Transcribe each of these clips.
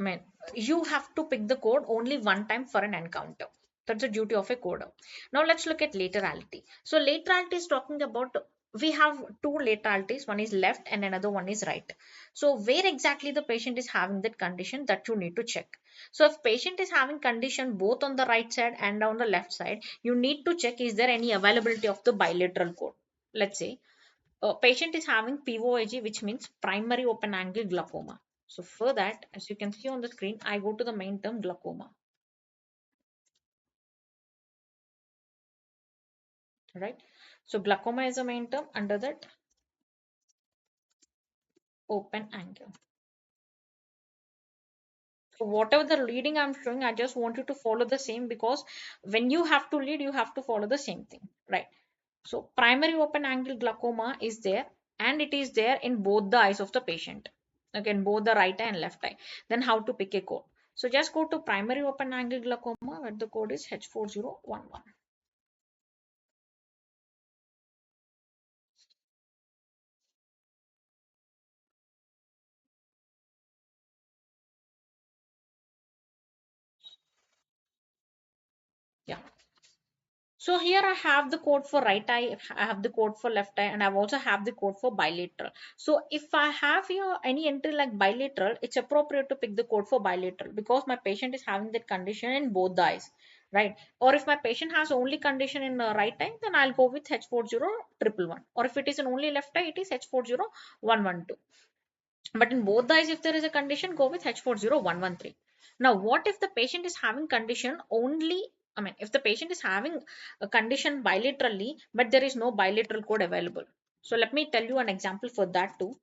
I mean, you have to pick the code only one time for an encounter. That's the duty of a coder. Now let's look at laterality. So laterality is talking about, we have two lateralities, one is left and another one is right. So where exactly the patient is having that condition, that you need to check. So if patient is having condition both on the right side and on the left side, you need to check is there any availability of the bilateral code. Let's say a patient is having POIG, which means primary open angle glaucoma. So for that, as you can see on the screen, I go to the main term glaucoma, right? So glaucoma is a main term, under that open angle. So whatever the reading I'm showing, I just want you to follow the same, because when you have to lead, you have to follow the same thing, right? So primary open angle glaucoma is there, and it is there in both the eyes of the patient. Again, both the right eye and left eye. Then how to pick a code? So just go to primary open angle glaucoma, where the code is H4011. Yeah. So here I have the code for right eye, I have the code for left eye, and I also have the code for bilateral. So if I have here any entry like bilateral, it's appropriate to pick the code for bilateral, because my patient is having that condition in both the eyes, right? Or if my patient has only condition in the right eye, then I'll go with H4011. Or if it is in only left eye, it is H40112. But in both the eyes, if there is a condition, go with H40113. Now, what if the patient is having condition only? I mean, if the patient is having a condition bilaterally, but there is no bilateral code available. So let me tell you an example for that too.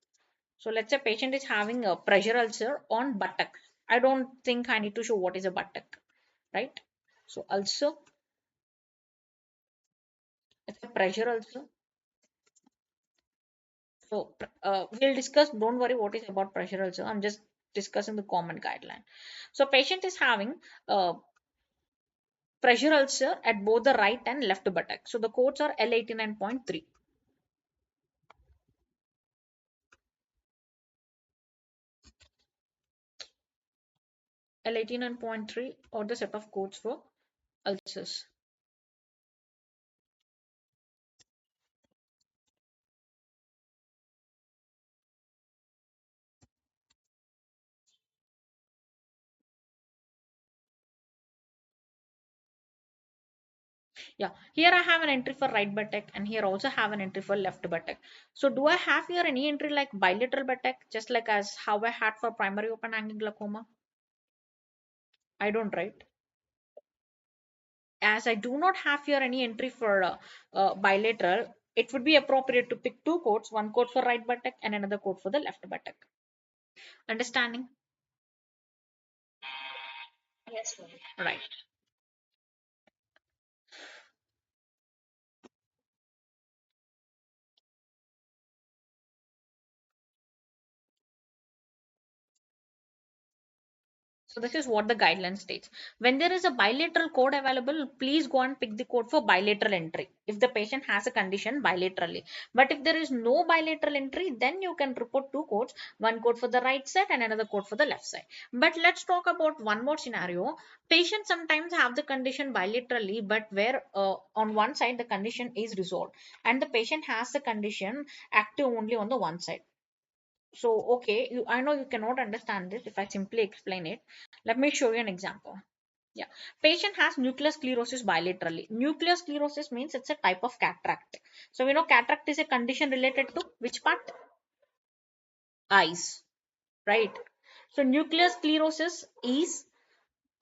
So let's say patient is having a pressure ulcer on buttock. I don't think I need to show what is a buttock, right? So ulcer, it's a pressure ulcer. So we'll discuss, don't worry what is about pressure ulcer. I'm just discussing the common guideline. So patient is having pressure ulcer at both the right and left buttock. So the codes are L89.3. L89.3 or the set of codes for ulcers. Yeah, here I have an entry for right buttock, and here also have an entry for left buttock. So do I have here any entry like bilateral buttock, just like as how I had for primary open angle glaucoma? I don't, right? As I do not have here any entry for bilateral, it would be appropriate to pick two codes, one code for right buttock and another code for the left buttock. Understanding? Yes, ma'am. Right. So this is what the guideline states. When there is a bilateral code available, please go and pick the code for bilateral entry if the patient has a condition bilaterally. But if there is no bilateral entry, then you can report two codes, one code for the right side and another code for the left side. But let's talk about one more scenario. Patients sometimes have the condition bilaterally, but where on one side the condition is resolved and the patient has the condition active only on the one side. So, okay, I know you cannot understand this if I simply explain it. Let me show you an example. Yeah, patient has nuclear sclerosis bilaterally. Nuclear sclerosis means it's a type of cataract. So, we know cataract is a condition related to which part? Eyes, right? So, nuclear sclerosis is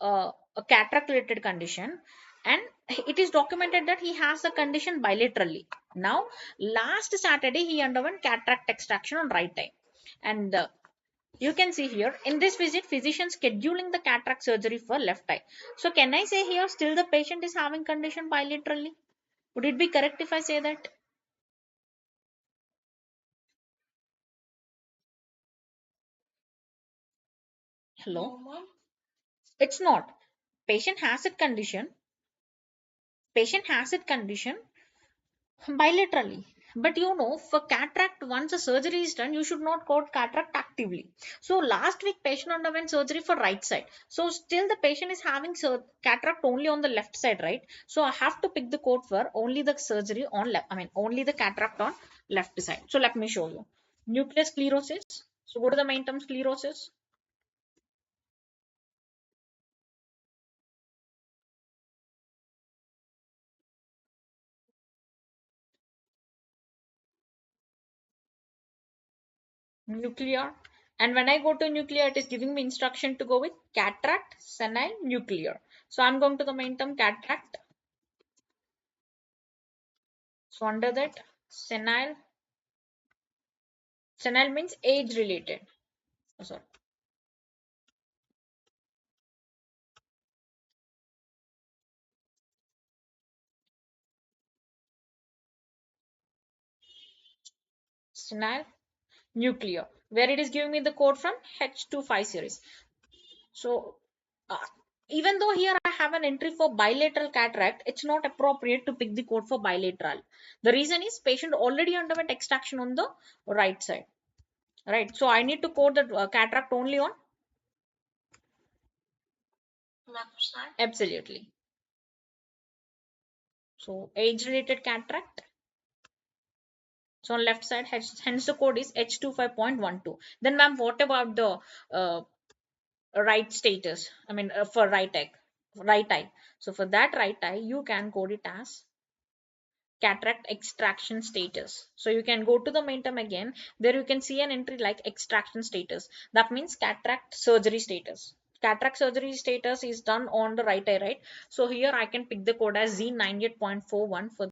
a cataract related condition, and it is documented that he has the condition bilaterally. Now, last Saturday, he underwent cataract extraction on right eye. And you can see here in this visit, physician scheduling the cataract surgery for left eye. So can I say here still the patient is having condition bilaterally? Would it be correct if I say that? Hello? It's not. Patient has it condition. Patient has it condition bilaterally. But you know, for cataract, once a surgery is done, you should not call cataract actively. So last week patient underwent surgery for right side. So still the patient is having cataract only on the left side, right? So I have to pick the code for only the surgery on left, I mean only the cataract on left side. So let me show you. Nuclear sclerosis. So go to the main term sclerosis. Nuclear. And when I go to nuclear, it is giving me instruction to go with cataract, senile, nuclear. So I'm going to the main term cataract. So under that, senile, senile means age related. Oh, sorry. Senile, nuclear, where it is giving me the code from H25 series. So uh, even though here I have an entry for bilateral cataract, it's not appropriate to pick the code for bilateral. The reason is patient already underwent extraction on the right side. Right. So I need to code the cataract only on left side. Absolutely. So age related cataract. So on left side, hence the code is H25.12. Then ma'am, what about the uh, right status? I mean for right eye. So for that right eye, you can code it as cataract extraction status. So you can go to the main term again. There you can see an entry like extraction status. That means cataract surgery status. Cataract surgery status is done on the right eye, right? So here I can pick the code as Z98.41 for